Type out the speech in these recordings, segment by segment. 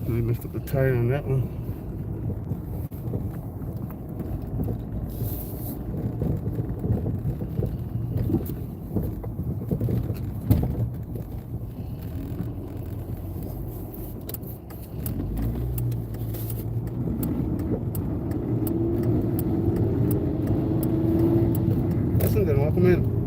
They messed up the tire on that one. Listen, then welcome in.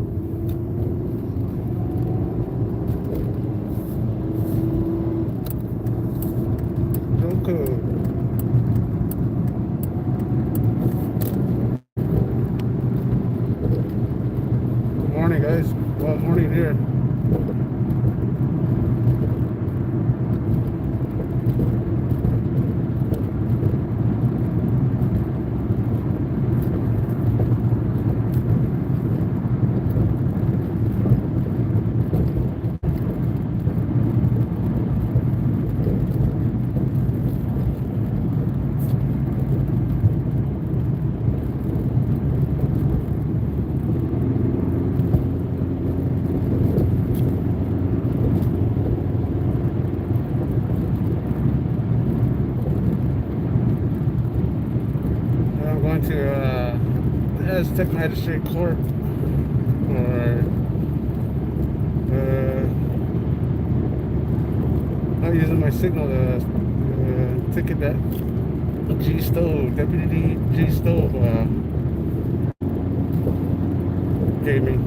Good morning, guys. Well, morning here. I'm going to the Aztec Magistrate Court for not using my signal ticket that Deputy G. Stove gave me.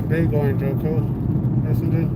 Day going, Joko. Messenger.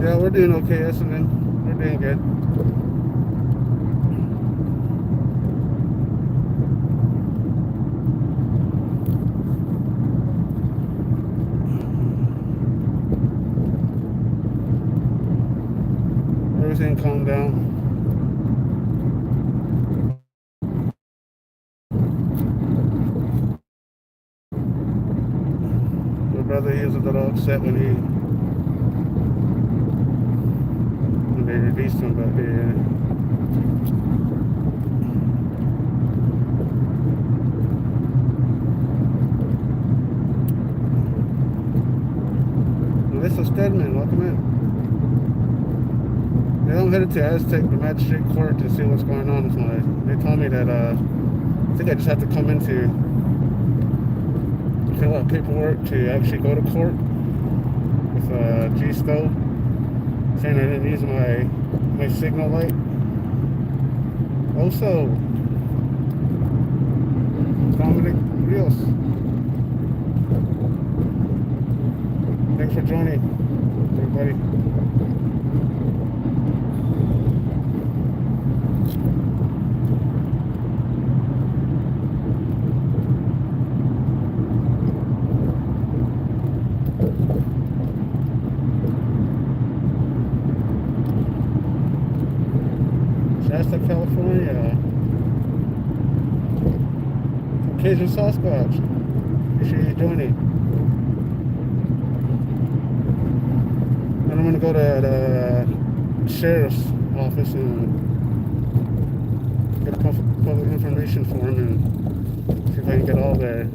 Yeah, we're doing okay, Essendon. We're doing good. Everything calmed down. My brother, he was a little upset when they released him, but Melissa Stedman, welcome in. Yeah, I'm headed to Aztec, the Magistrate Court, to see what's going on with my. They told me that I think I just have to come in to fill out paperwork to actually go to court with G stove, saying I didn't use my signal light. Also, Dominic Rios, thanks for joining, everybody. Aztec, California. Cajun Sasquatch. Appreciate you joining. And I'm gonna go to the Sheriff's office and get a public information form and see if I can get all their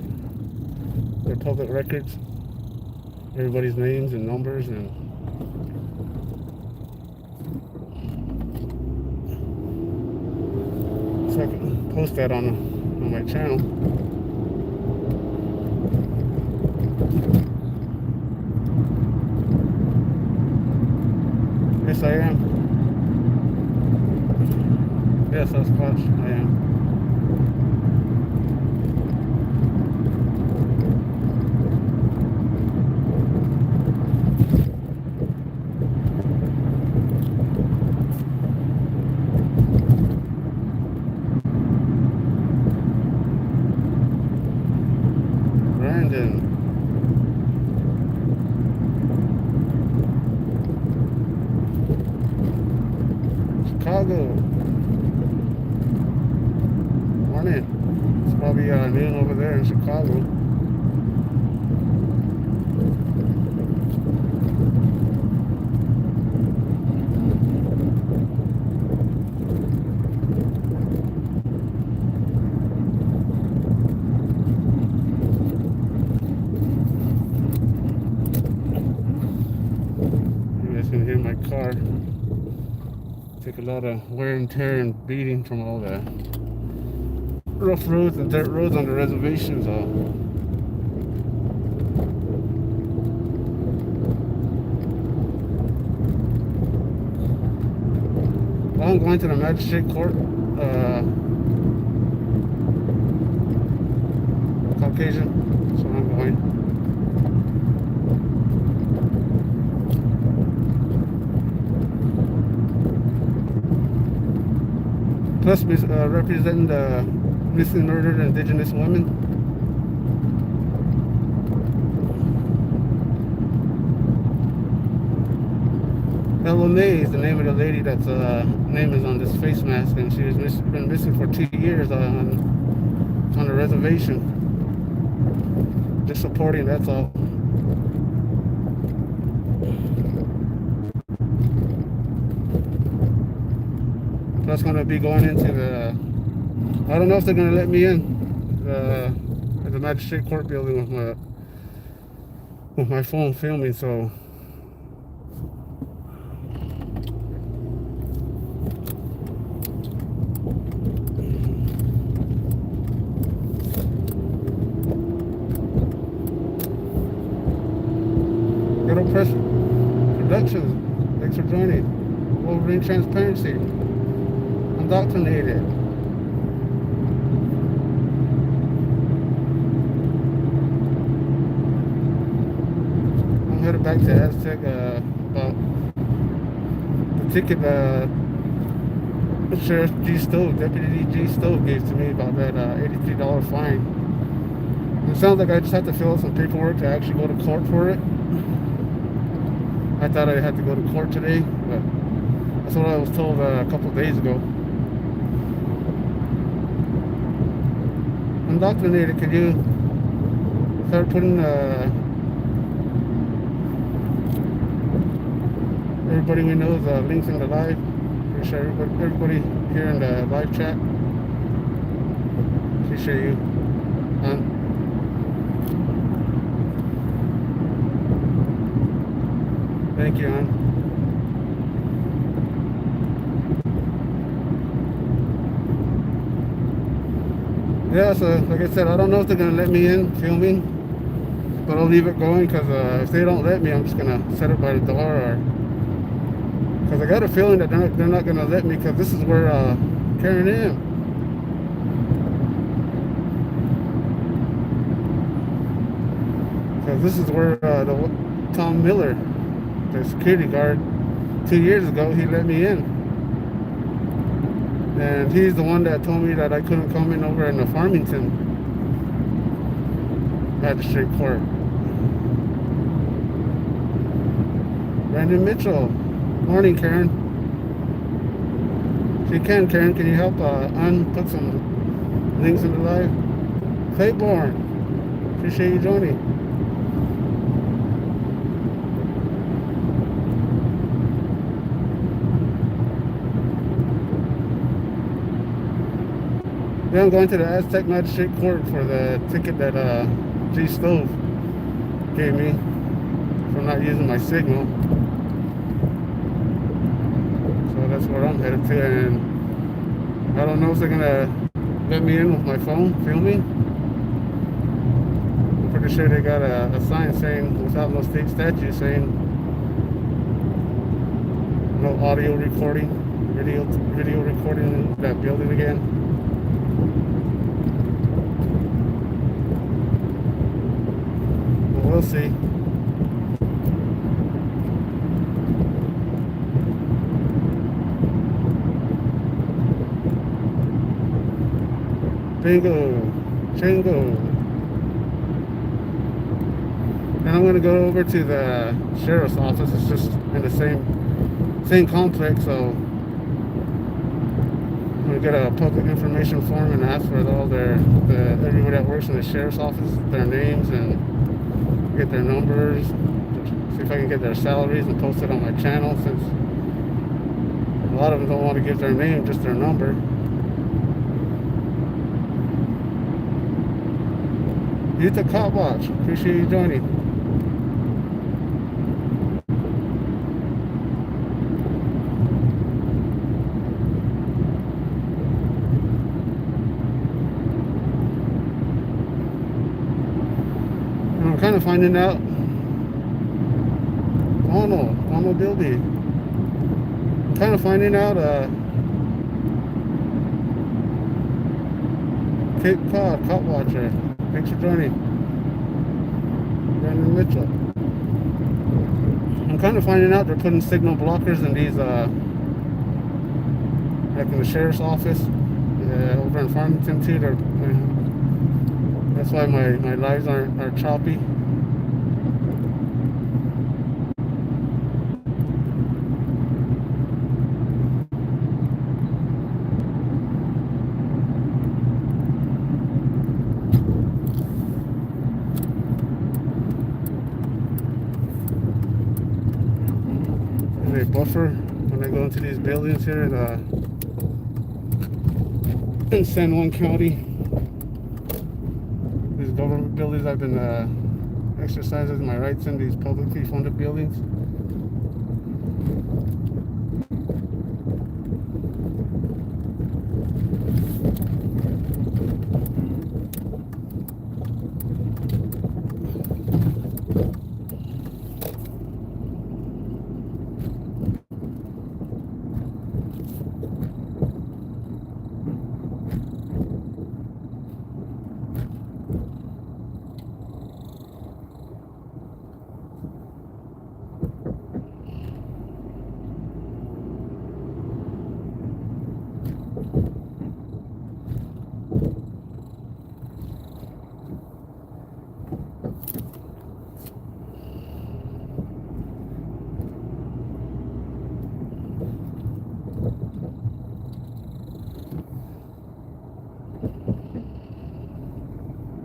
public records, everybody's names and numbers, and so I can post that on my channel. Yes, I am. Yes, Sasquatch, I am. Brandon. Chicago. Morning. It's probably noon over there in Chicago. You guys can hear my car. Take a lot of wear and tear and beating from all the rough roads and dirt roads on the reservations. Well, I'm going to the Magistrate Court. Caucasian, so I'm going. Plus, representing the missing murdered indigenous women. Ella May is the name of the lady that's name is on this face mask, and she has been missing for 2 years on the reservation. Just supporting, that's all. That's going to be going into the, I don't know if they're going to let me in the Magistrate Court building with my phone filming, so Ghetto Press Productions, thanks for joining. Wolverine Transparency, Indoctrinated. I'm headed back to Aztec. About the ticket Sheriff G Stove, Deputy G Stove gave to me about that $83 fine. It sounds like I just have to fill out some paperwork to actually go to court for it. I thought I had to go to court today, but that's what I was told a couple of days ago. Indoctrinated, could you start putting everybody we know links in the live? Pretty sure everybody here in the live chat. Appreciate you. Thank you, hon. Yeah, so like I said, I don't know if they're gonna let me in filming, but I'll leave it going because if they don't let me, I'm just gonna set it by the door, or because I got a feeling that they're not gonna let me, because this is where Karen am. Because this is where the Tom Miller, the security guard, 2 years ago, he let me in. And he's the one that told me that I couldn't come in over in the Farmington Magistrate Court. Brandon Mitchell. Morning, Karen. If you can, Karen, can you help put some links in the live? Claiborne. Appreciate you joining. Yeah, I'm going to the Aztec Magistrate Court for the ticket that G Stove gave me for not using my signal. So that's where I'm headed to, and I don't know if they're gonna let me in with my phone filming. I'm pretty sure they got a sign saying, without no state statute, saying no audio recording, video recording in that building again. We'll see. Bingo, Chingo. And I'm gonna go over to the sheriff's office. It's just in the same complex, so I'm gonna get a public information form and ask for all everyone that works in the sheriff's office, their names, and get their numbers, see if I can get their salaries and post it on my channel, since a lot of them don't want to give their name, just their number. Utah Cop Watch, appreciate you joining. And I'm kind of finding out Bono Bilby. I'm kind of finding out Cape Cod Cop Watcher. Thanks for joining. Brandon Mitchell. I'm kind of finding out they're putting signal blockers in these like in the sheriff's office over in Farmington too. That's why my lives are choppy. They buffer when I go into these buildings here in San Juan County. These government buildings, I've been exercising my rights in these publicly funded buildings.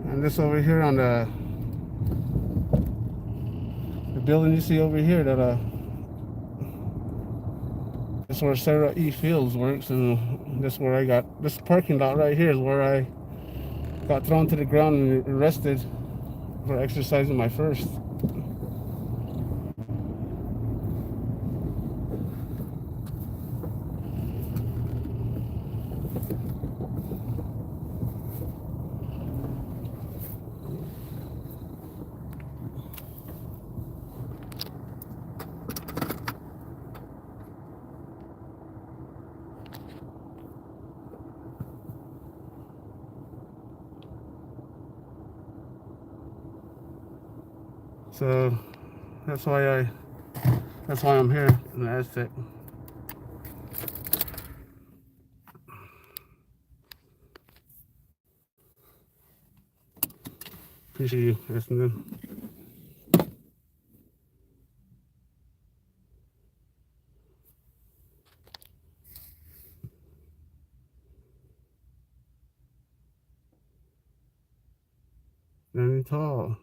And this over here on the building you see over here, that this is where Sarah E. Fields works, and this parking lot right here is where I got thrown to the ground and arrested for exercising my first. So that's why I'm here in the Aztec. Appreciate you listening. 90 tall.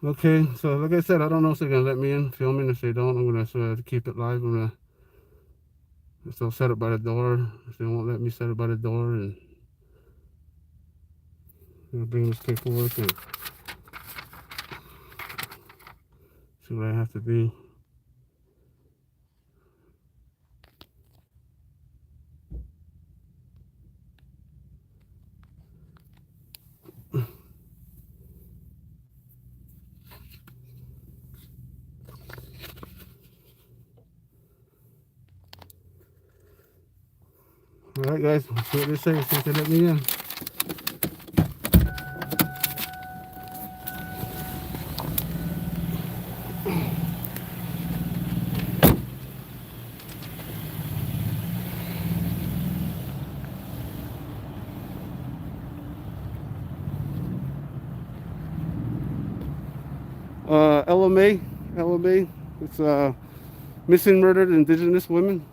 Okay, so like I said, I don't know if they're gonna let me in filming. If they don't, I'm gonna keep it live. I'm gonna still set it by the door. If they won't let me set it by the door, and I'm gonna bring this paperwork and see what I have to do. Alright guys, let's see what they say, see if they let me in. LMA, it's missing murdered indigenous women.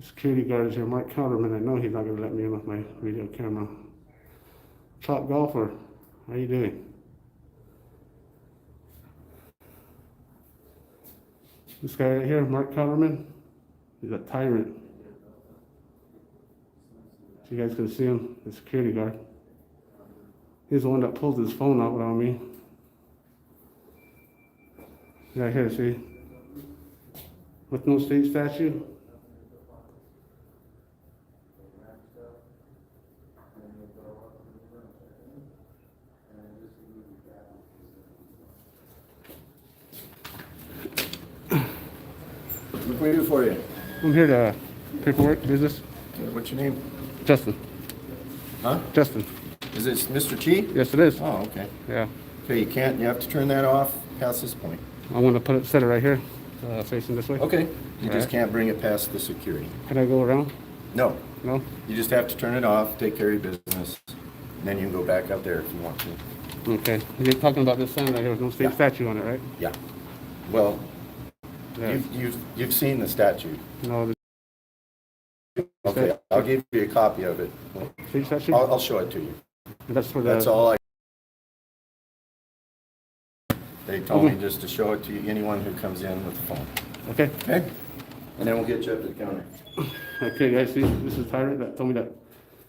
Security guard is here, Mike Counterman. I know he's not gonna let me in with my video camera. Top golfer, how you doing? This guy right here, Mark Counterman, he's a tyrant. So you guys can see him, the security guard. He's the one that pulled his phone out on me. Right here, see? With no state statue. What can we do for you? I'm here to paperwork, business. What's your name? Justin. Huh? Justin. Is this Mr. Chi? Yes, it is. Oh, okay. Yeah. Okay, you have to turn that off past this point. I want to set it right here, facing this way. Okay. You just Right. can't bring it past the security. Can I go around? No. No? You just have to turn it off, take care of your business, and then you can go back up there if you want to. Okay. You're talking about this sign right here with no state Yeah. statue on it, right? Yeah. Well, Yeah. you've seen the statute. No, Okay, I'll give you a copy of it. state statue? I'll show it to you. That's for the... That's all I... They told me just to show it to anyone who comes in with the phone. Okay. Okay? And then we'll get you up to the counter. Okay, guys, see, this is Tyrant that told me that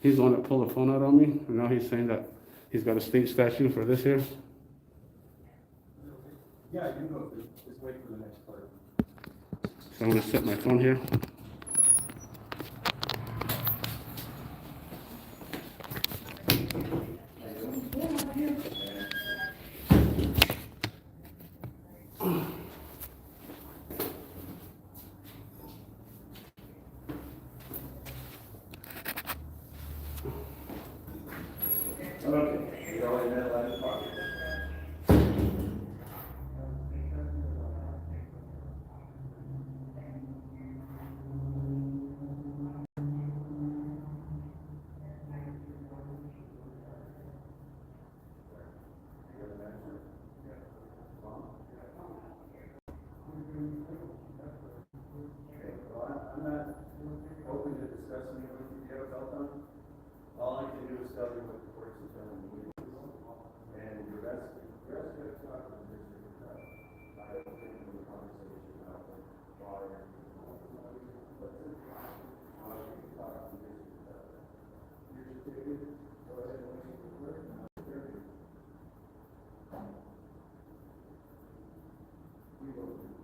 he's the one that pulled the phone out on me, and now he's saying that he's got a state statue for this here. Yeah, you can go. Just wait for the next part. So I'm gonna set my phone here. Okay. You already met that in the pocket. I'm not open to discussing it with you. Do you have a cell phone? All I can do is tell you what the court's determined to do. And your best bet to talk to the district attorney. I don't think in the conversation about the lawyer. But since I can talk to the district attorney. Here's your ticket. Go ahead and wait for the clerk. And I'll be there. We will do.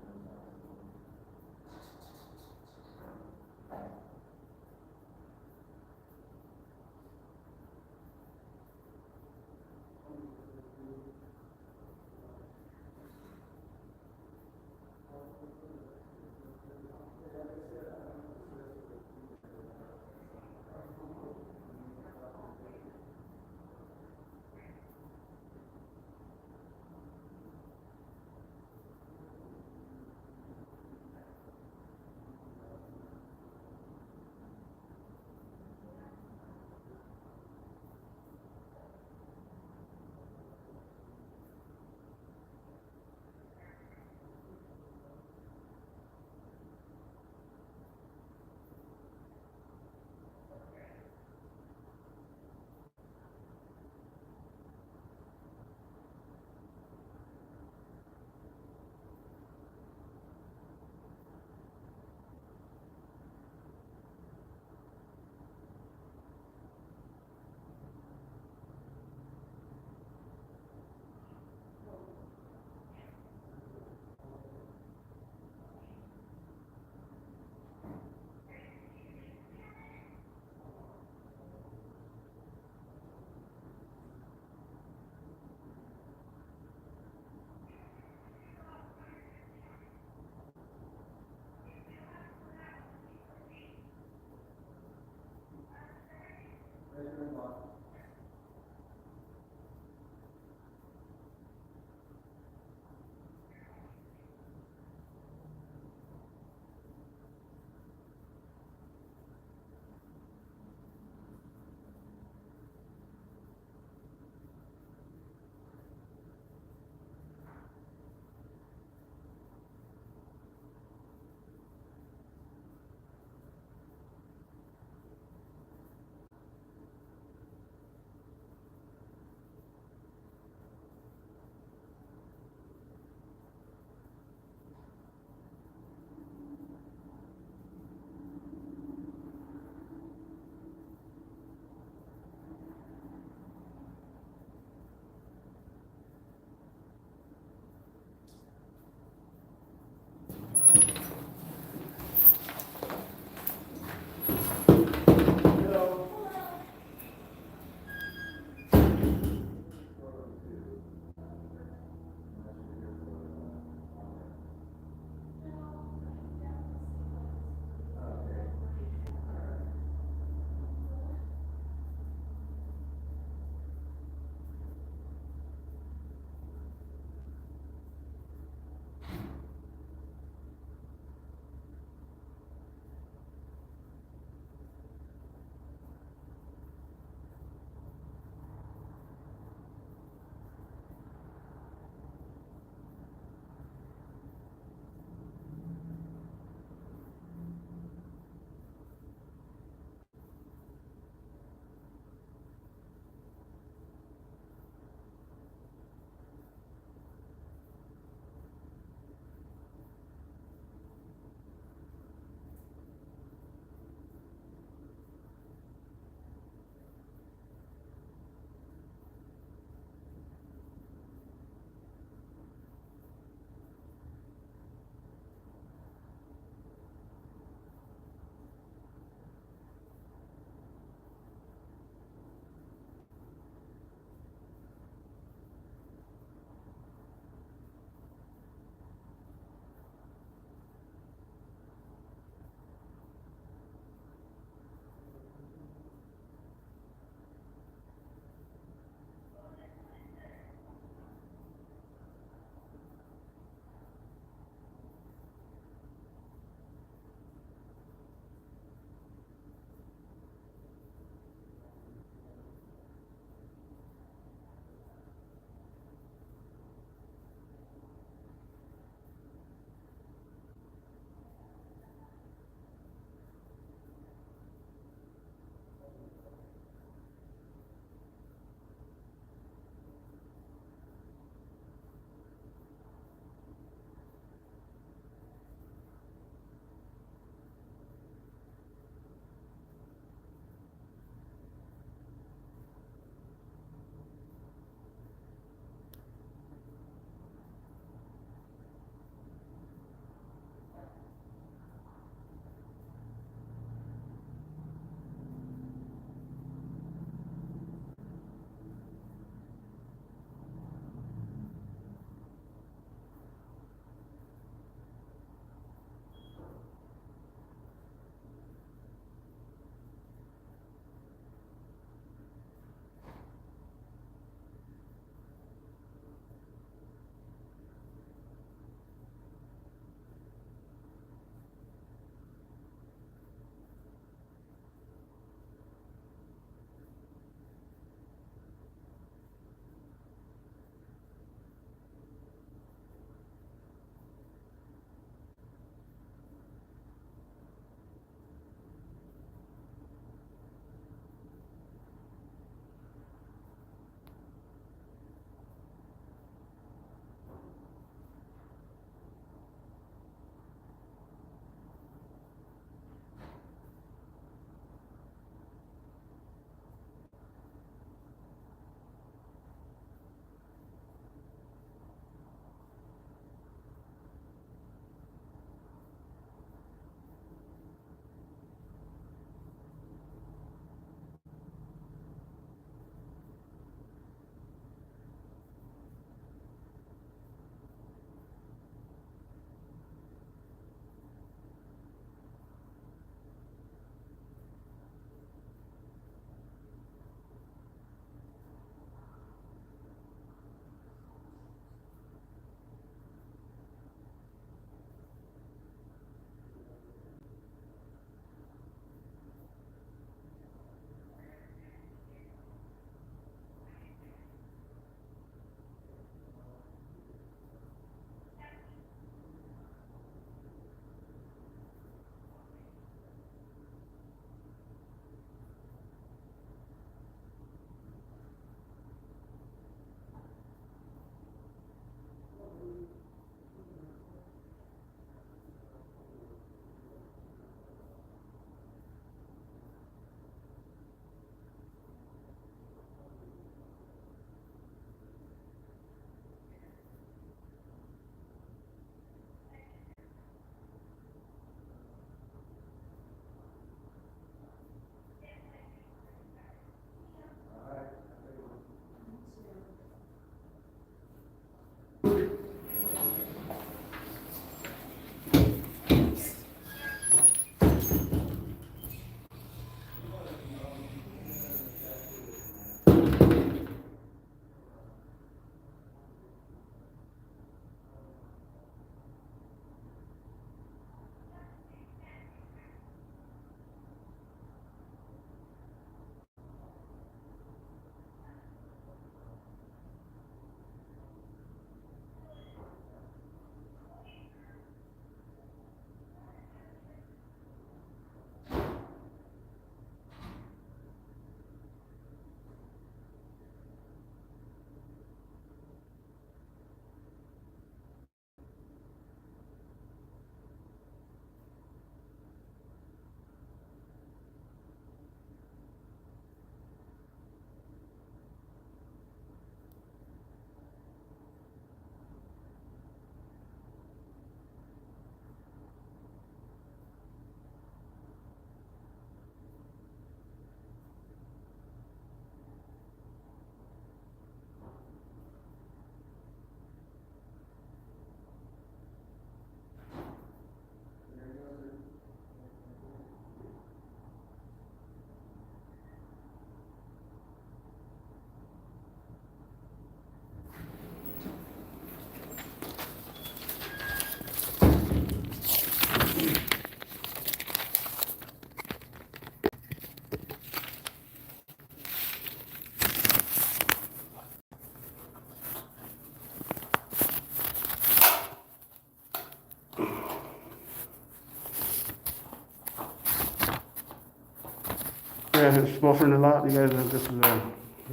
yeah, it's buffering a lot. You guys, this is look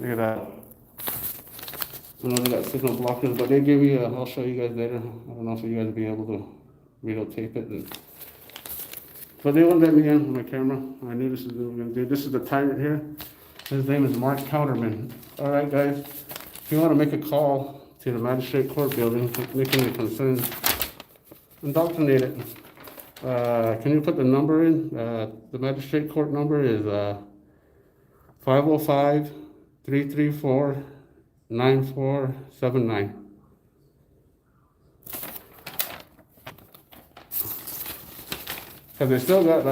at that. I know they got signal blockers, but they gave me. I'll show you guys later. I don't know if you guys will be able to videotape it. But they won't let me in with my camera. I knew this is what we were gonna do. This is the tyrant here. His name is Mark Counterman. All right, guys. If you want to make a call to the Magistrate Court building, making your concerns, indoctrinate it. Can you put the number in? The Magistrate Court number is 505-334-9479. Because they still got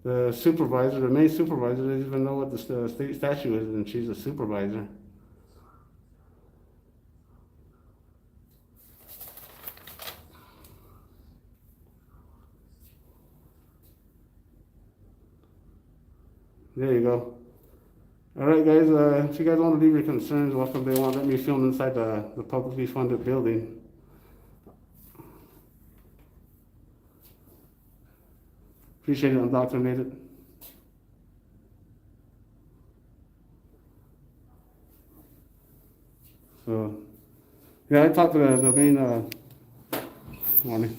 the supervisor, the main supervisor, doesn't even know what the state statute is, and she's a supervisor. There you go. All right, guys, if you guys want to leave your concerns, welcome. They won't let me film inside the publicly funded building. Appreciate it, indoctrinated. So, yeah, I talked to the main, morning.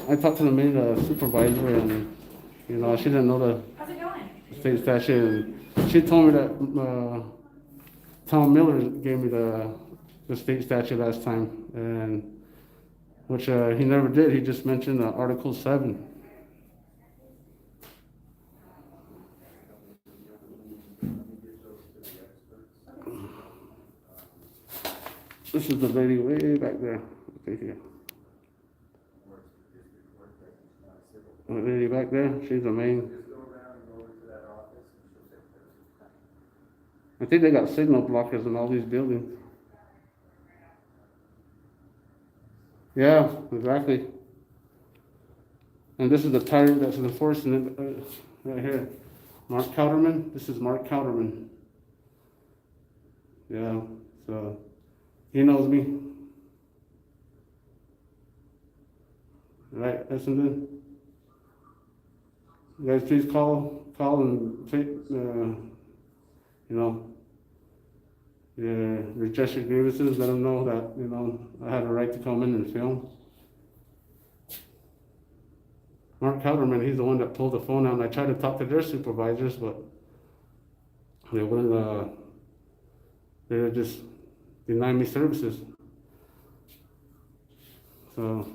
I talked to the main supervisor, and, you know, she didn't know the How's it going? state statute. And she told me that Tom Miller gave me the state statute last time, and which he never did. He just mentioned Article 7. This is the lady way back there. Okay, here. The lady back there, she's the main. I think they got signal blockers in all these buildings. Yeah, exactly. And this is the tyrant that's enforcing it right here. Mark Counterman. This is Mark Counterman. Yeah, so he knows me. Right, Essendon? You guys please call and take, you know, redress your grievances, let them know that, you know, I had a right to come in and film. Mark Counterman, he's the one that pulled the phone out, and I tried to talk to their supervisors, but they wouldn't, they would just deny me services. So,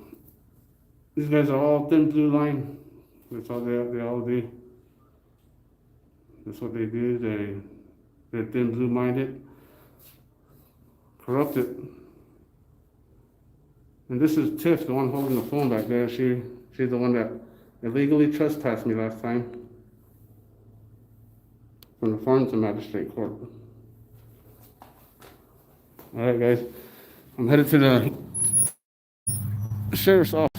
these guys are all thin blue line. That's all they all do. That's what they do. They're thin blue minded, corrupted. And this is Tiff, the one holding the phone back there. She's the one that illegally trespassed me last time from the Farmington Magistrate Court. All right, guys, I'm headed to the Sheriff's office.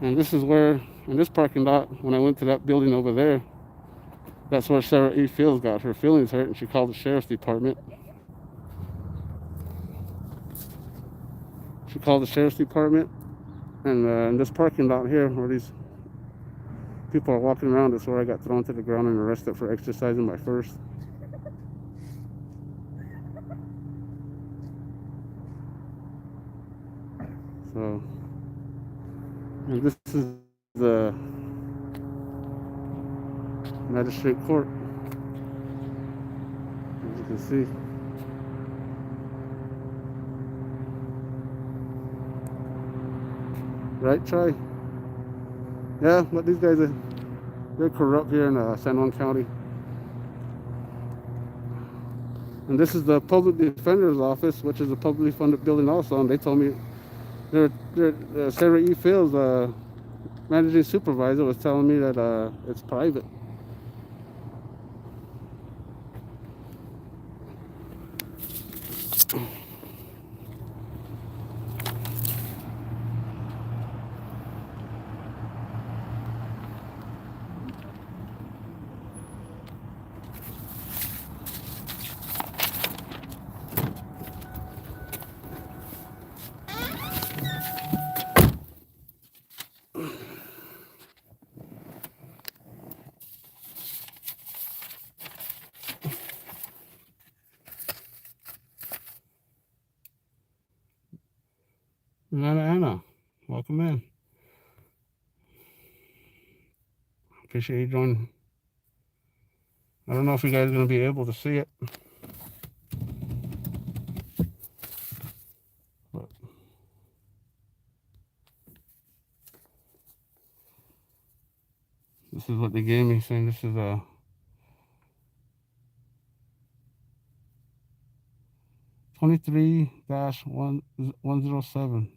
And this is where, in this parking lot, when I went to that building over there, that's where Sarah E. Fields got her feelings hurt, and she called the Sheriff's Department. She called the Sheriff's Department, and in this parking lot here, where these people are walking around, that's where I got thrown to the ground and arrested for exercising my first. So, and this is the Magistrate Court, as you can see. Right, Troy? Yeah, but these guys they're corrupt here in San Juan County. And this is the Public Defender's Office, which is a publicly funded building also, and they told me Sarah E. Fields, managing supervisor, was telling me that it's private. Anna, welcome in. Appreciate you joining. I don't know if you guys are going to be able to see it, but this is what they gave me, saying this is a 23-107.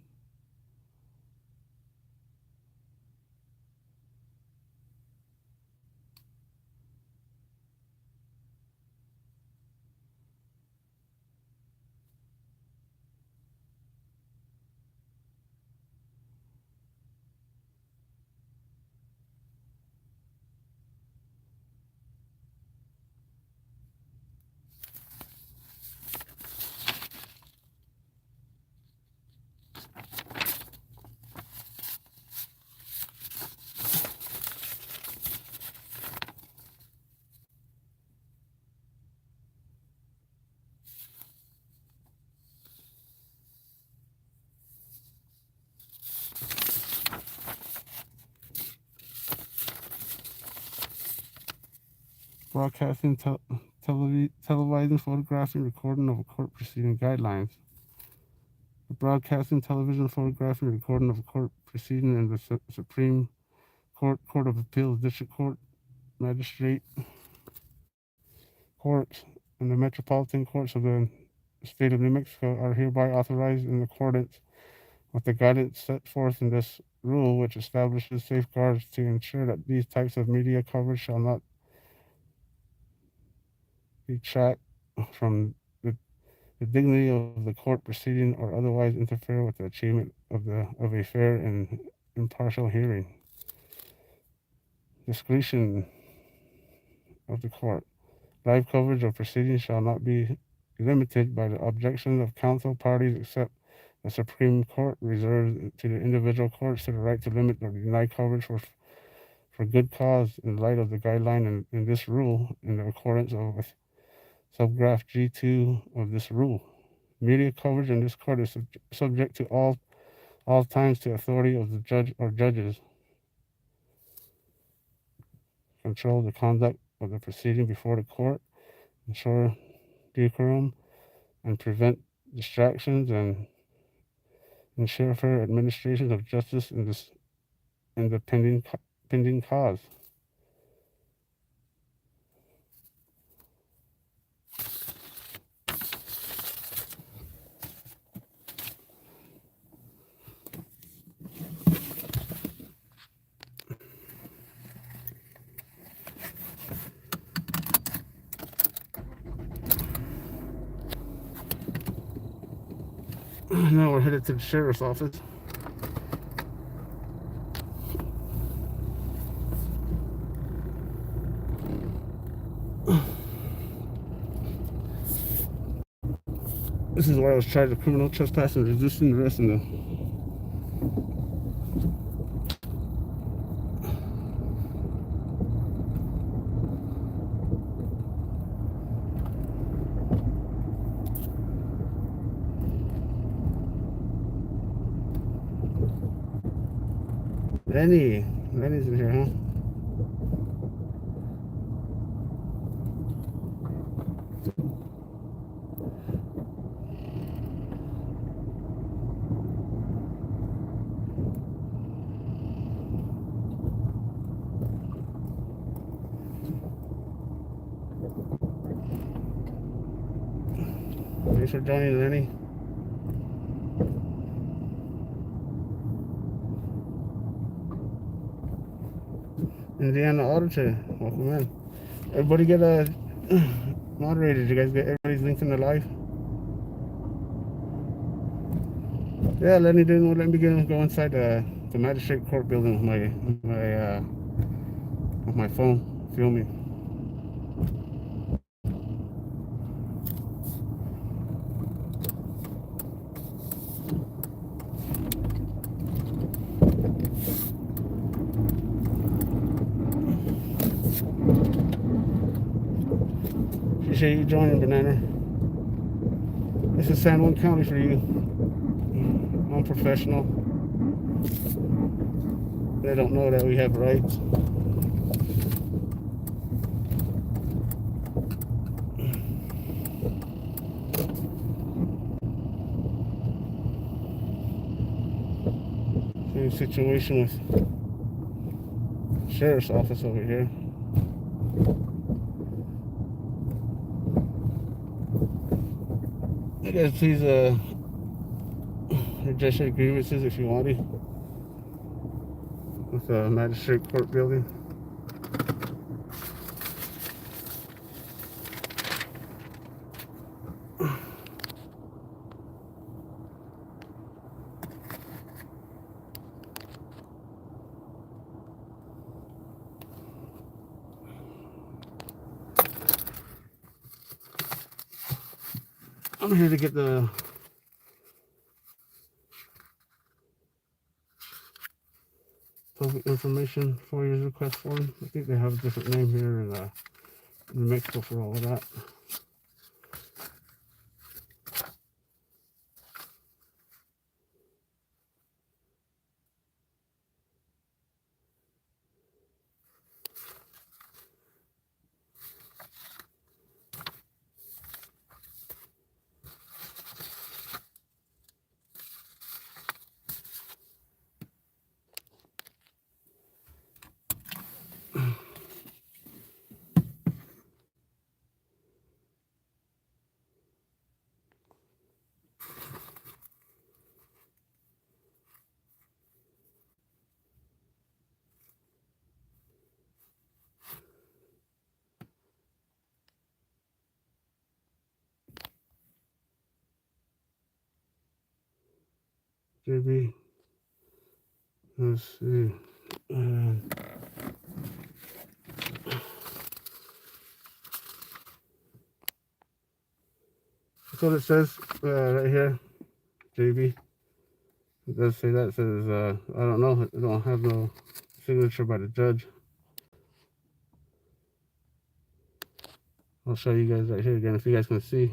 Broadcasting, televising, photographing, recording of a court proceeding guidelines. The broadcasting, television, photographing, recording of a court proceeding in the Supreme Court, Court of Appeals, District Court, Magistrate Courts, and the Metropolitan Courts of the State of New Mexico are hereby authorized in accordance with the guidance set forth in this rule, which establishes safeguards to ensure that these types of media coverage shall not detract from the dignity of the court proceeding or otherwise interfere with the achievement of a fair and impartial hearing. Discretion of the court. Live coverage of proceedings shall not be limited by the objections of counsel parties, except the Supreme Court reserves to the individual courts the right to limit or deny coverage for good cause in light of the guideline in this rule in accordance with subgraph G2 of this rule. Media coverage in this court is subject to all times to authority of the judge or judges. Control the conduct of the proceeding before the court, ensure decorum, and prevent distractions, and ensure fair administration of justice in the pending cause. Now we're headed to the Sheriff's office. This is where I was charged with criminal trespass and resisting arrest in the Lenny's in here, huh? Thanks for joining, Lenny. Indiana Auditor, welcome in. Everybody get moderated. You guys get everybody's linked in the live? Yeah, Lenny didn't let me go inside the Magistrate Court building with my phone filming. Appreciate you joining, Banana. This is San Juan County for you. I'm unprofessional. They don't know that we have rights. Same situation with Sheriff's office over here. You guys please address your grievances if you want to with the Magistrate Court building. I'm here to get the public information FOIA's request form. I think they have a different name here in New Mexico for all of that. JB, let's see. That's what it says right here, JB. It does say that. It says, I don't know. It don't have no signature by the judge. I'll show you guys right here again if you guys can see.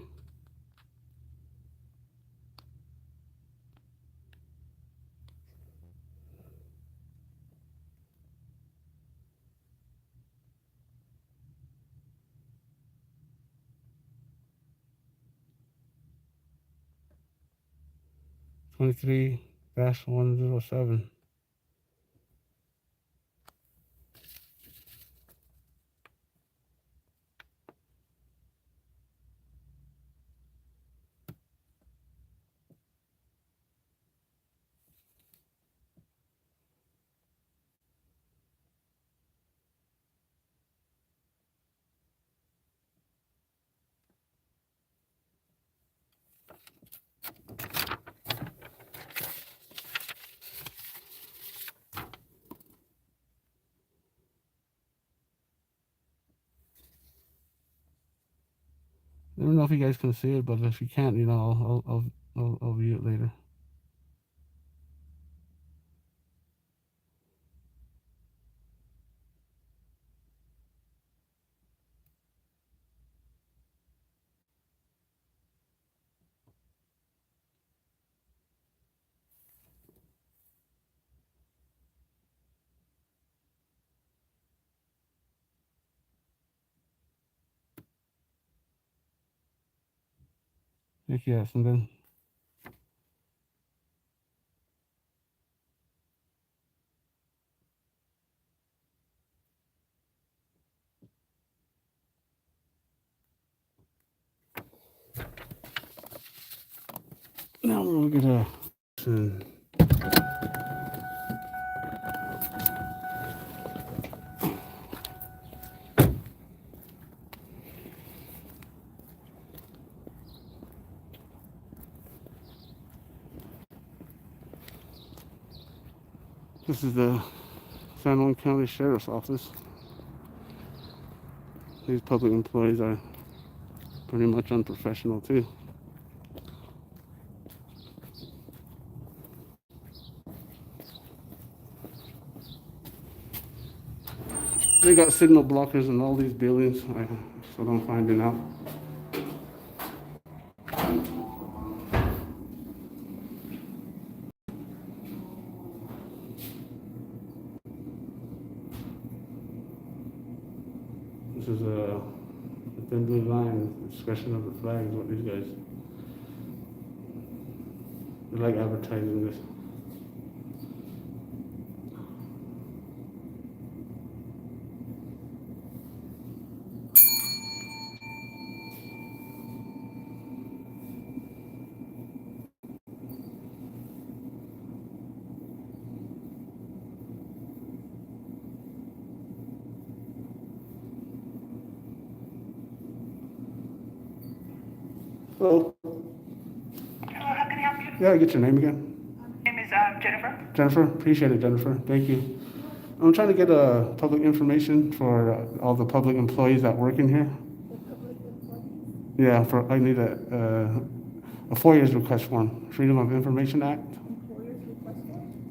(23-107). I don't know if you guys can see it, but if you can't, you know, I'll view it later. Yes, and then now we're gonna this is the San Juan County Sheriff's Office. These public employees are pretty much unprofessional too. They got signal blockers in all these buildings, so I'm finding out. This is a thin blue line, discretion of the flag is what these guys, they like advertising this. Hello. Hello, how can I help you? Yeah, get your name again. My name is Jennifer. Jennifer, appreciate it, Jennifer. Thank you. I'm trying to get public information for all the public employees that work in here. Yeah, I need a FOIA's request form, Freedom of Information Act.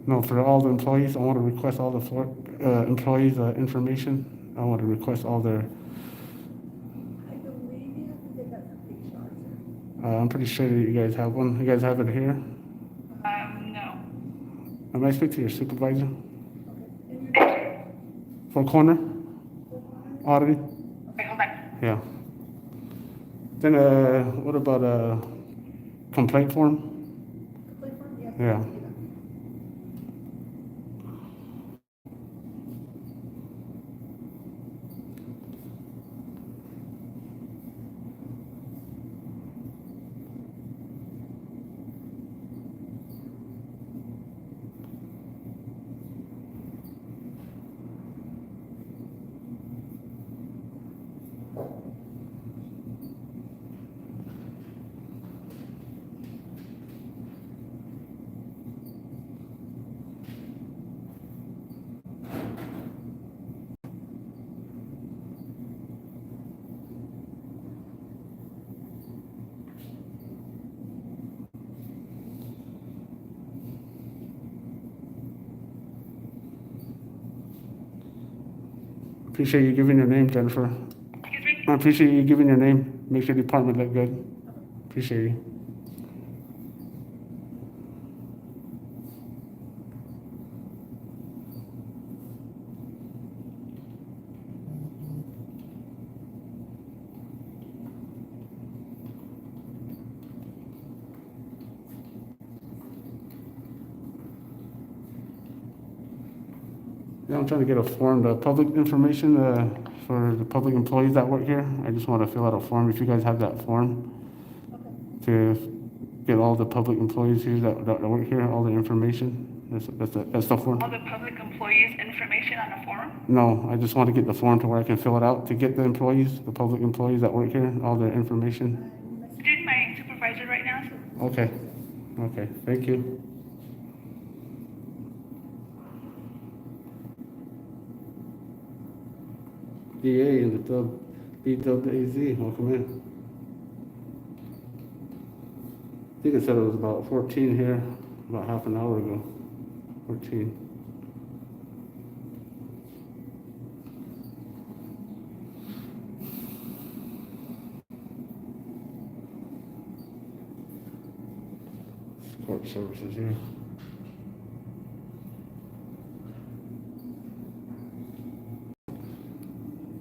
No, for all the employees, I want to request all the employees' information. I want to request all their. I believe you have to take that from HR, sir. I'm pretty sure that you guys have one. You guys have it here. No. Am I speak to your supervisor? Okay. And your For corner? Auditing? Okay, hold on. Yeah. Then what about a complaint form? complaint form? Yes. Yeah. we can do that. Appreciate you giving your name, Jennifer. Excuse me? I appreciate you giving your name. Makes your department look good. Appreciate you. Yeah, I'm trying to get a form, the public information for the public employees that work here. I just want to fill out a form. If you guys have that form to get all the public employees here that work here, all the information. That's the form. All the public employees' information on the form? No, I just want to get the form to where I can fill it out to get the employees, the public employees that work here, all their information. Did my supervisor right now? Okay, okay, thank you. DA and the BWAZ, welcome in. I think it said it was about 14 here, about half an hour ago. 14. Court services here.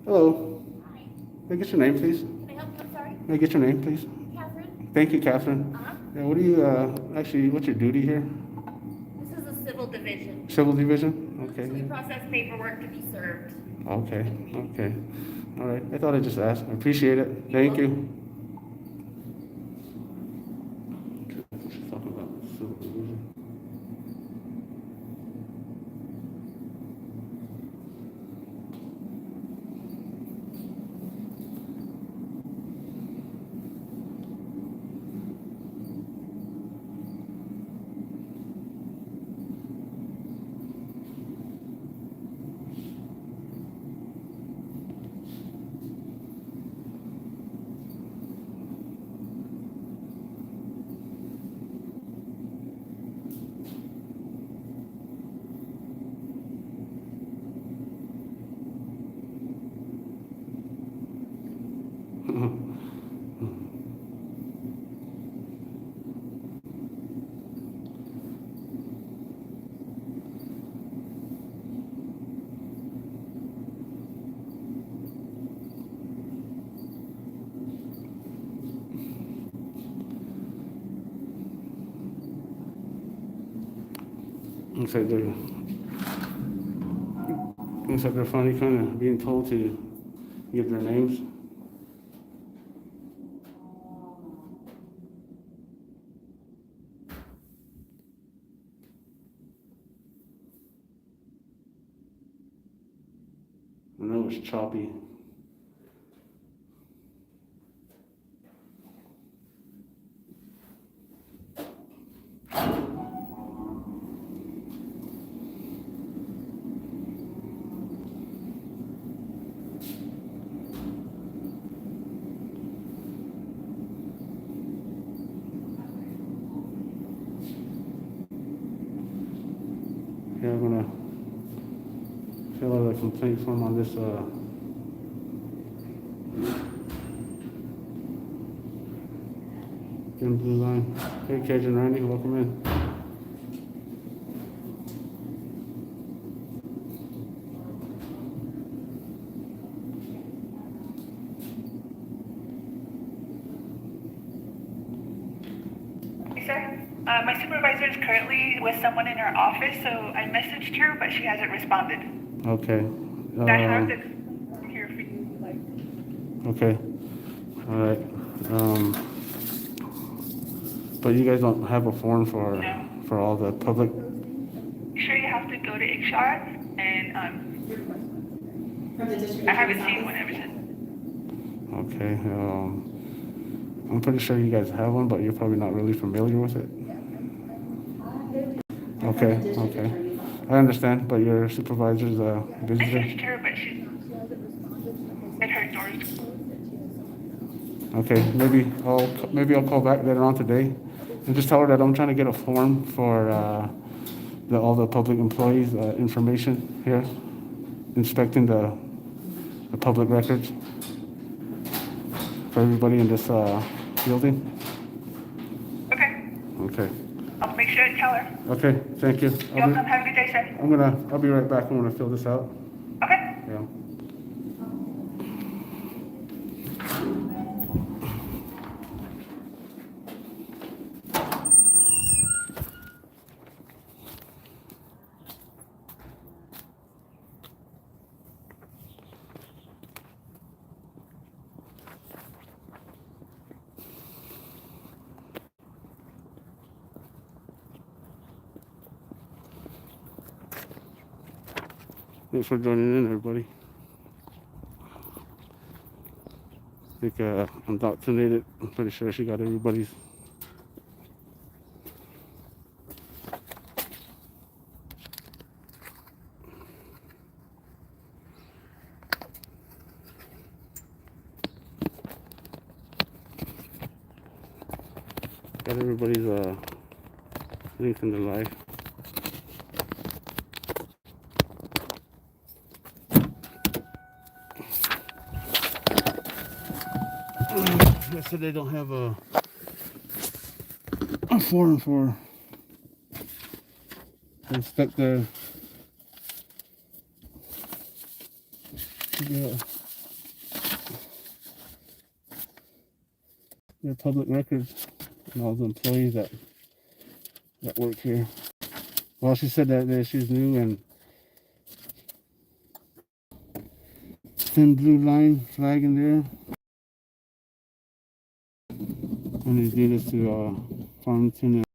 Hello. Hi. May I get your name, please? Can I help you? I'm sorry. May I get your name, please? Catherine? Thank you, Catherine. Uh-huh. Yeah, what do you, actually, what's your duty here? This is a civil division. Civil division? So we Okay. process paperwork to be served. Okay, okay. All right, I thought I'd just ask. I appreciate it. Thank you. She's talking about civil division. Looks like they're finally kind of being told to give their names. I know it's choppy. Yeah, I'm gonna fill out a complaint form on this in Blue Line. Hey, Cajun Randy, welcome in. Hey, sir. My supervisor is currently with someone in her office, so I messaged her, but she hasn't responded. Okay. I have it here for you. Okay. All right. But you guys don't have a form for all the public. Sure, you have to go to HR, and I haven't seen one ever since. Okay. I'm pretty sure you guys have one, but you're probably not really familiar with it. Okay. Okay. I understand, but your supervisor's a I visitor. messaged her, but she said her door's Okay. Maybe I'll call back later on today, and just tell her that I'm trying to get a form for all the public employees' information here, inspecting the public records for everybody in this building. okay. Okay. I'll make sure to tell her. Okay. Thank you. You're welcome. Have a good day, sir. I'll be right back. I'm gonna fill this out. Okay. Yeah. Thanks for joining in, everybody. I think I'm vaccinated. I'm pretty sure she got everybody's. Got everybody's links in the live. They said they don't have a form for to inspect their public records and all the employees that work here. Well, she said that she's new and thin blue line flag in there. And he's doing this to Farmington and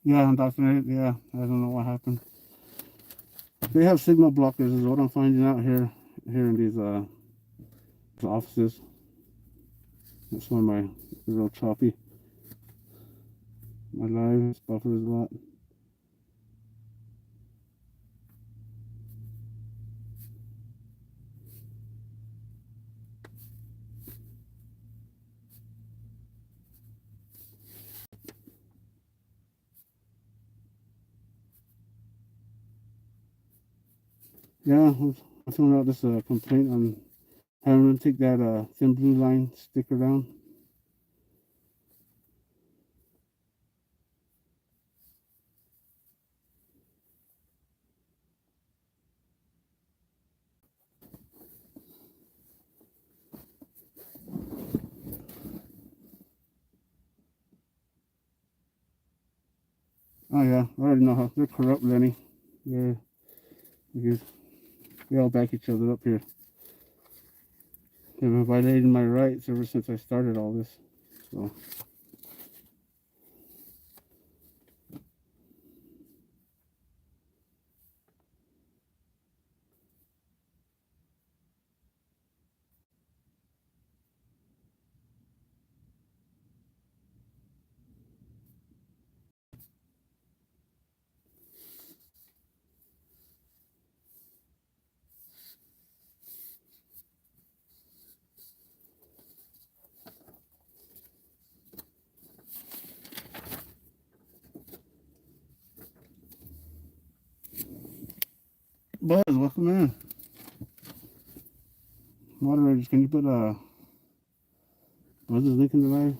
yeah, I'm vaccinated. Yeah, I don't know what happened. They have signal blockers, is what I'm finding out here in these offices. That's why my real choppy. My live buffers a lot. Yeah, I'm filling out this complaint on having them take that thin blue line sticker down. Oh yeah, I already know how they're corrupt, Lenny. They're because we all back each other up here. They've been violating my rights ever since I started all this. So Buzz, welcome in. Moderators, can you put Buzz's link in the live?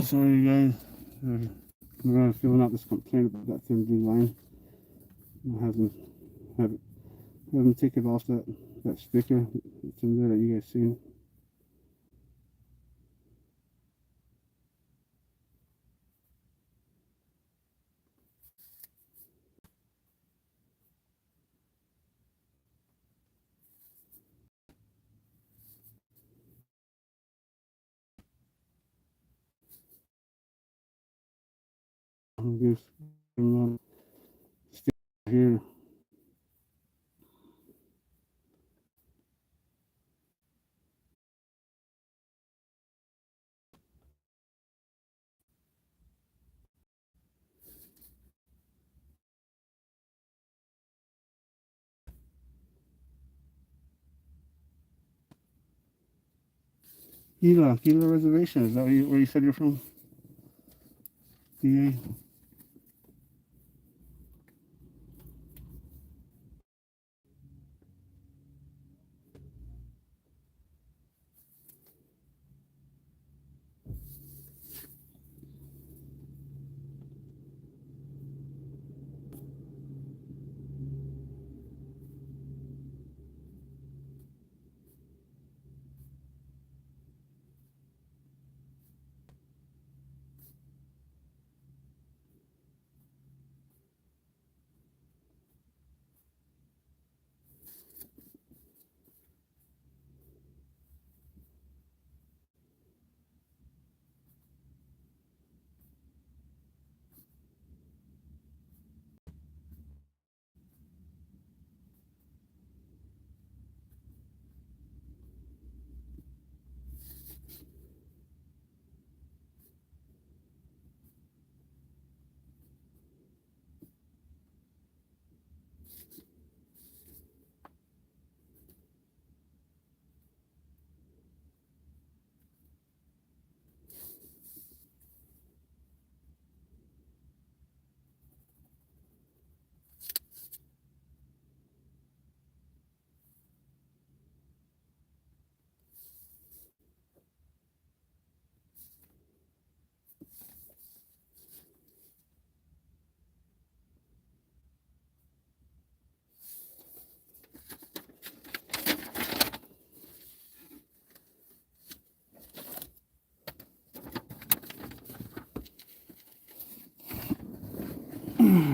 Sorry, you guys. We're filling out this complaint about that thin blue line. I have them take it off that sticker that's in there that you guys seen. I'm just sticker here. Gila Reservation. Is that where you said you're from? DA?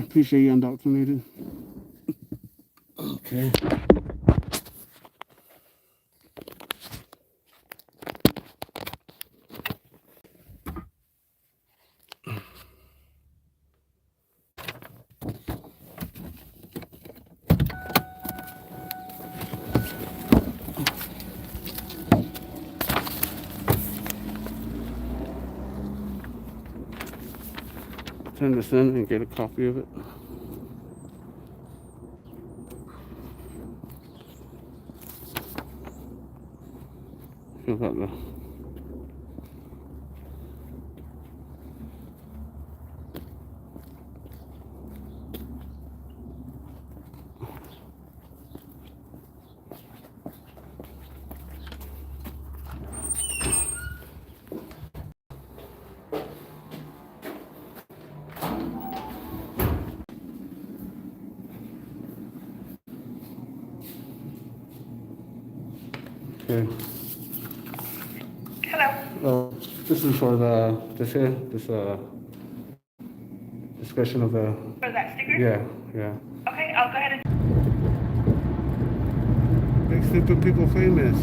appreciate you undocumented. Okay. Turn this in and get a copy of it. Feel about the okay. Hello. This is for this discussion of the, For that sticker? yeah. Okay, I'll go ahead and. Make stupid people famous.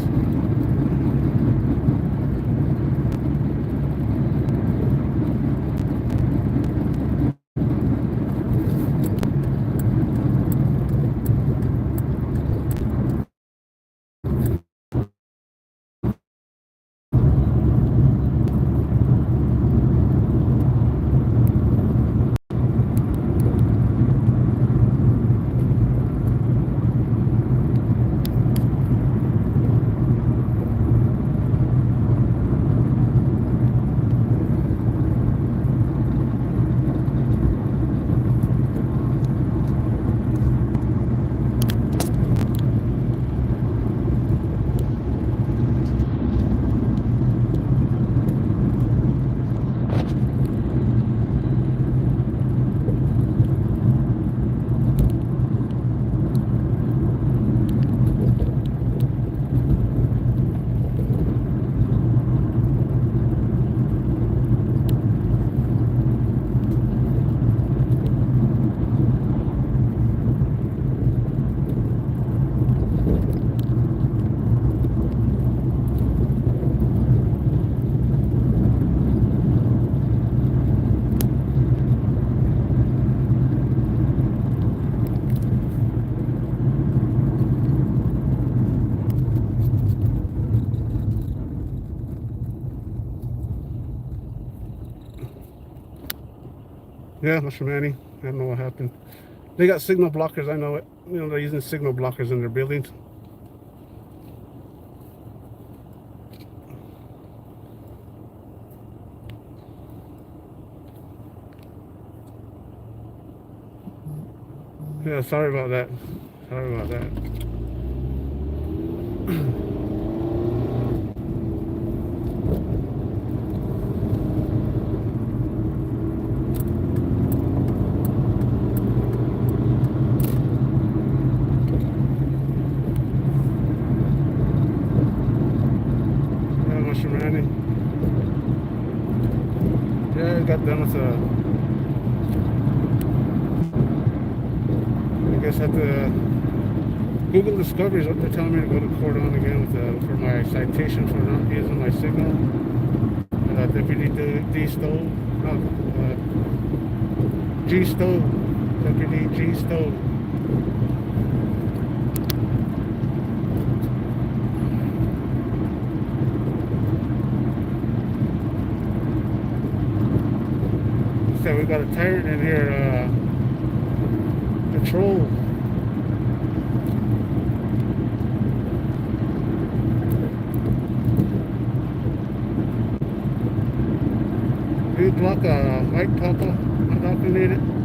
Yeah, Mr. Manny. I don't know what happened. They got signal blockers, I know it. You know, they're using signal blockers in their buildings. Yeah, sorry about that. Sorry about that. Yeah, Mr. Manny. Yeah, I got done with I guess at the Google Discovery is what they're telling me to go to court on again with for my citation for not using my signal. Deputy D Stowe. G Stowe. Deputy G Stowe. So we got a tyrant in here, patrol. You block a white papa, undocumented.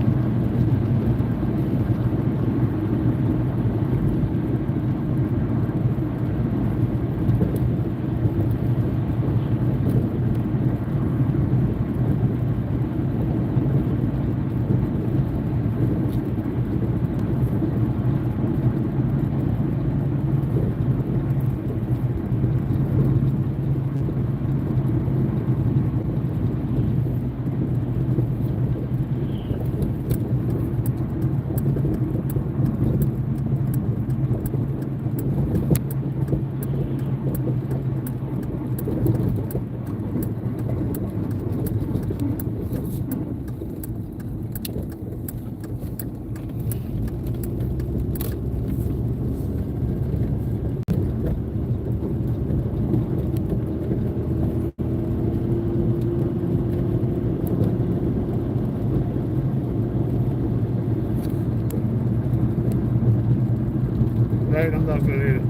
talking to you.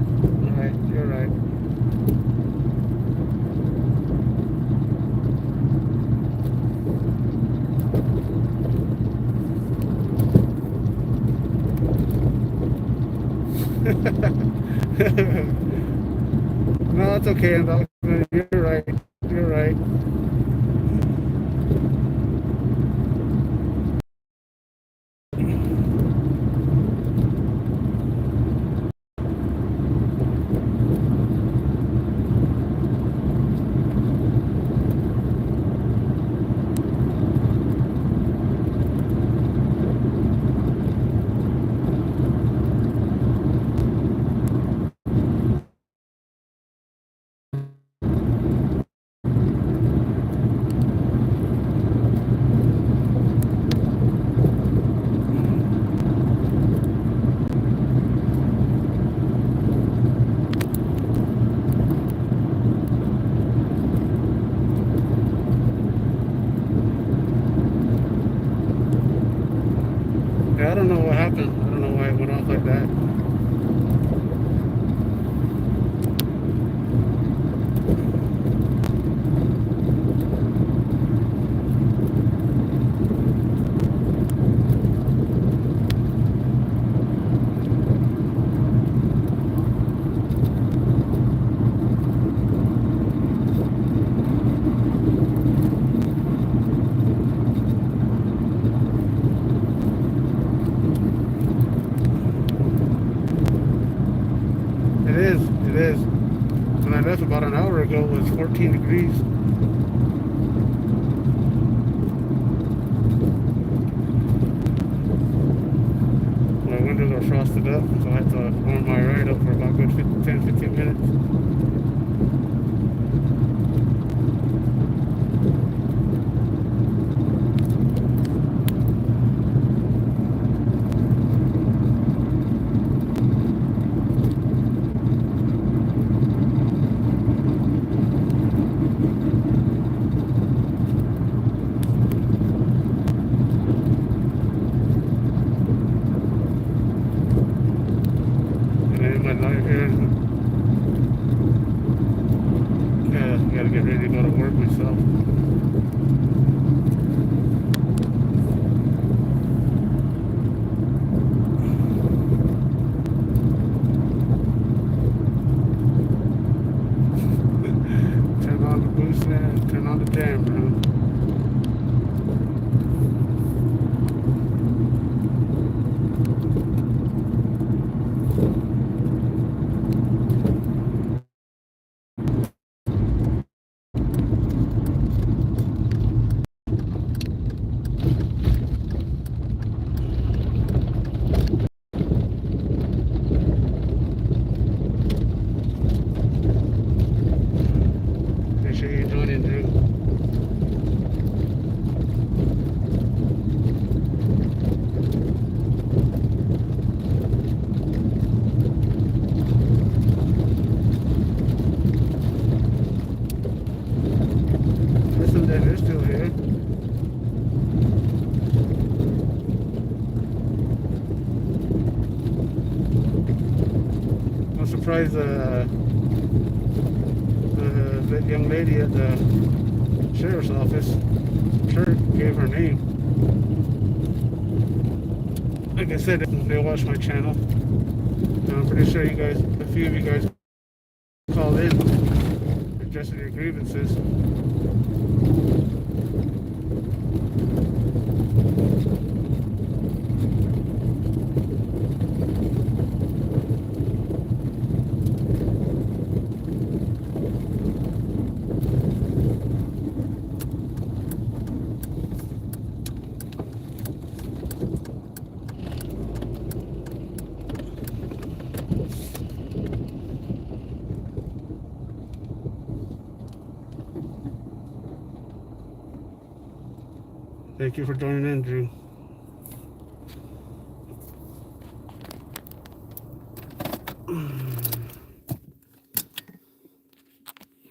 All right, you're right. No, it's okay. I'm talking to you. You're right. You're right. Yeah, I don't know what happened. I don't know why it went off like that. It is. It is. When I left about an hour ago, it was 14 degrees. My windows are frosted up, so I had to warm my ride up for about a good 10-15 minutes. And then my life here, gotta get ready to go to work myself. Turn on the boost and turn on the jam, bro. Make sure you join in, Drew. Listen, they're still here. I'm surprised that young lady at the sheriff's office gave her name. Like I said, they watch my channel. I'm pretty sure you guys, a few of you guys called in, addressing your grievances. Thank you for joining in, Drew.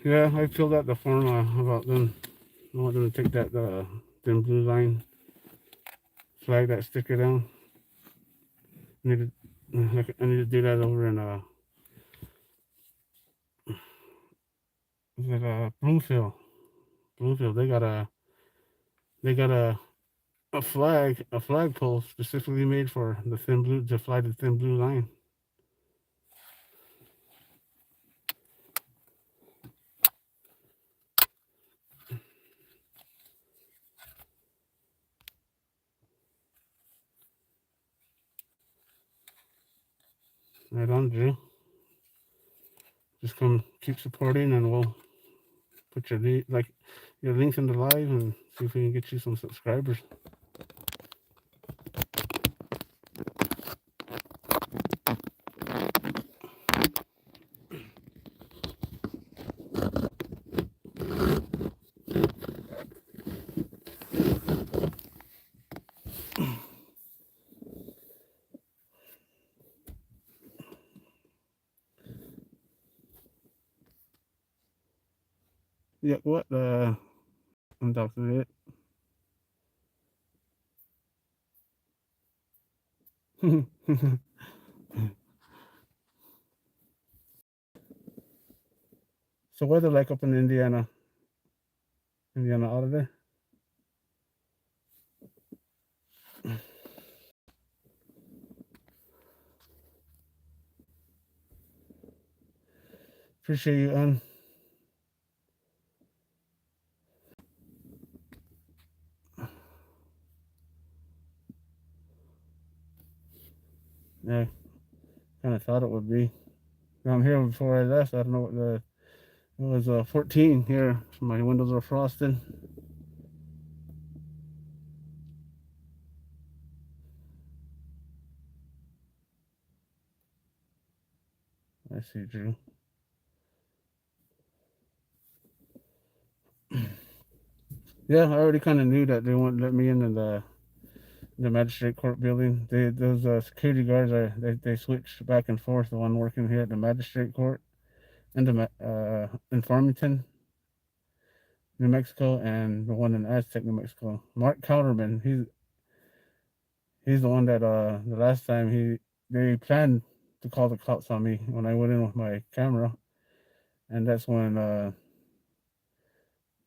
Yeah, I filled out the form about them. I want them to take that them blue line flag, that sticker down. I need to do that over in Is it Bloomfield? Bloomfield. They got a flagpole specifically made for the thin blue to fly the thin blue line. Right on, Drew. Just come keep supporting, and we'll put your your links in the live and see if we can get you some subscribers. Yeah, what? I'm Dr. It. So weather like up in Indiana out of there? Appreciate you, Ann. Yeah, kind of thought it would be. I'm here before I left. I don't know what it was 14 here. So my windows are frosted. I see, Drew. Yeah, I already kind of knew that they wouldn't let me in the magistrate court building. Those security guards they switch back and forth. The one working here at the magistrate court and in Farmington, New Mexico, and the one in Aztec, New Mexico. Mark Counterman, he's the one that the last time they planned to call the cops on me when I went in with my camera, and that's when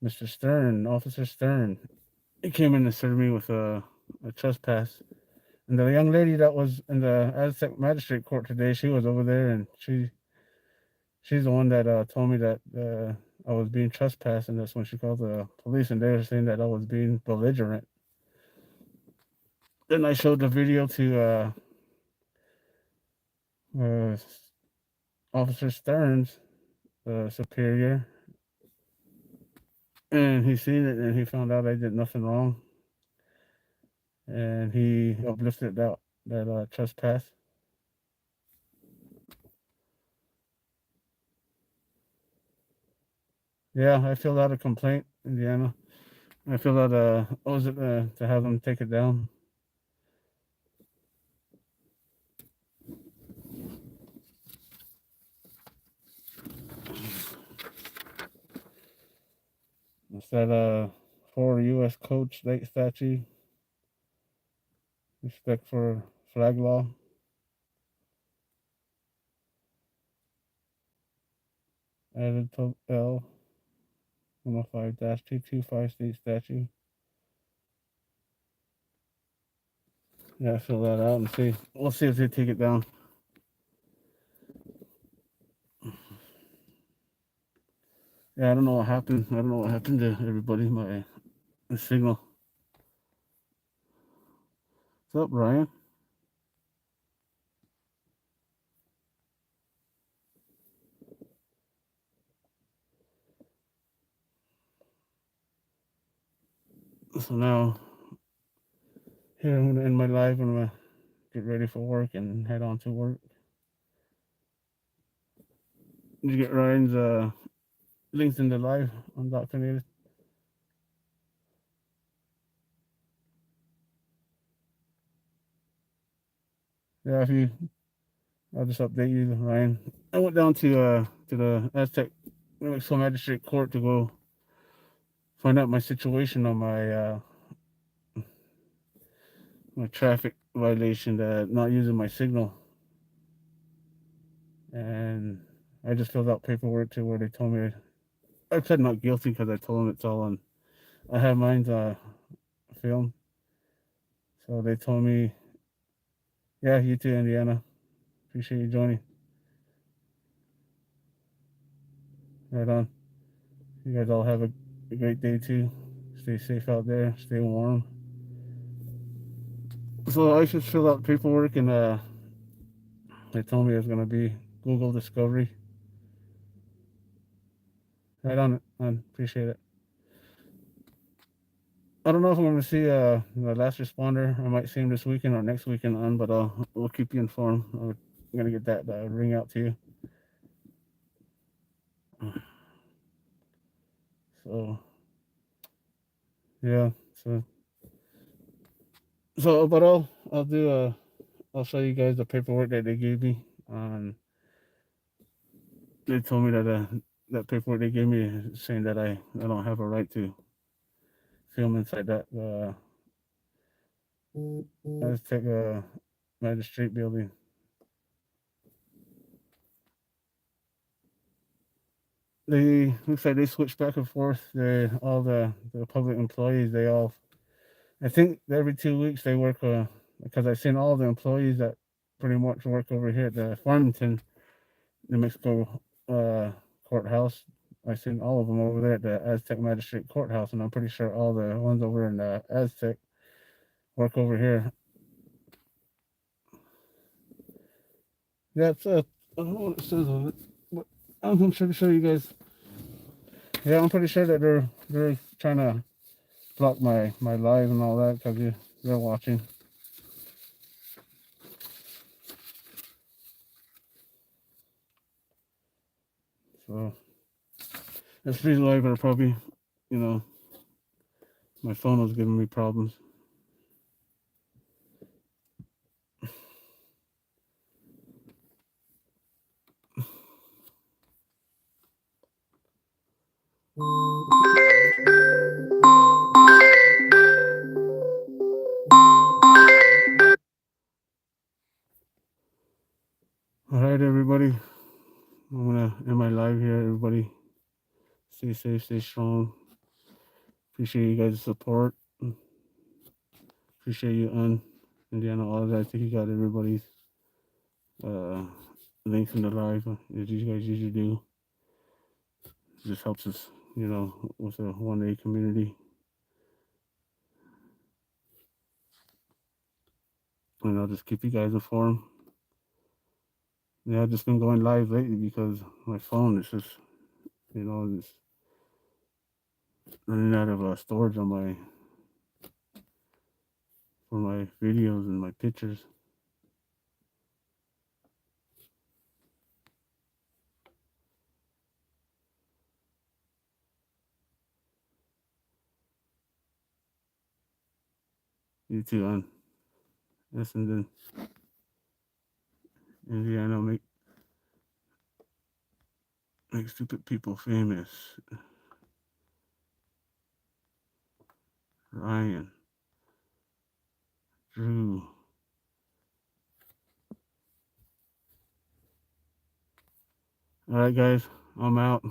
Mr. Stern, Officer Stern, he came in and served me with a trespass. And the young lady that was in the Aztec Magistrate Court today, she was over there, and she's the one that told me that I was being trespassed, and that's when she called the police, and they were saying that I was being belligerent. Then I showed the video to Officer Stearns, the superior, and he seen it, and he found out I did nothing wrong, and he uplifted that trespass. Yeah, I filled out a complaint, Indiana. I filled out to have them take it down. It's that for U.S. Coach Lake statue, respect for flag law. Added to L 105-225 state statute. Yeah, fill that out and see. We'll see if they take it down. Yeah, I don't know what happened. I don't know what happened to everybody. My signal. What's up, Brian? So now, here I'm gonna end my live. I'm gonna get ready for work and head on to work. Did you get Ryan's links in the live on Dr. Native? Yeah, I'll just update you, Ryan. I went down to the Aztec New Mexico Magistrate Court to go find out my situation on my traffic violation, that not using my signal, and I just filled out paperwork to where they told me I pled not guilty because I told them it's all on. I have mine's film, so they told me, yeah, you too, Indiana. Appreciate you joining. Right on. You guys all have a great day too. Stay safe out there. Stay warm. So I should fill out paperwork, and they told me it's gonna be Google Discovery. Right on it. I appreciate it. I don't know if I'm gonna see the last responder. I might see him this weekend or next weekend on, but we'll keep you informed. I'm gonna get that ring out to you. So yeah. But I'll do I'll show you guys the paperwork that they gave me. They told me that that paperwork they gave me saying that I don't have a right to film inside that Aztec Magistrate building. They looks like they switch back and forth. All the public employees, they all, I think every 2 weeks they work because I've seen all the employees that pretty much work over here at the Farmington, New Mexico courthouse. I've seen all of them over there at the Aztec Magistrate Courthouse, and I'm pretty sure all the ones over in Aztec work over here. Yeah, it's I don't know what it says on it, but I'm sure to show you guys. Yeah, I'm pretty sure that they're trying to block my live and all that because they're watching. So that's the reason why I probably, my phone was giving me problems. All right, everybody. I'm gonna end my live here. Everybody, stay safe, stay strong. Appreciate you guys' support. Appreciate you, Indiana, all that. I think you got everybody's links in the live, as you guys usually do. It just helps us, with the 1A community. And I'll just keep you guys informed. Yeah, I've just been going live lately because my phone is just, it's running out of storage on for my videos and my pictures. You too, listen to Indiana make stupid people famous. Ryan, Drew. All right, guys, I'm out.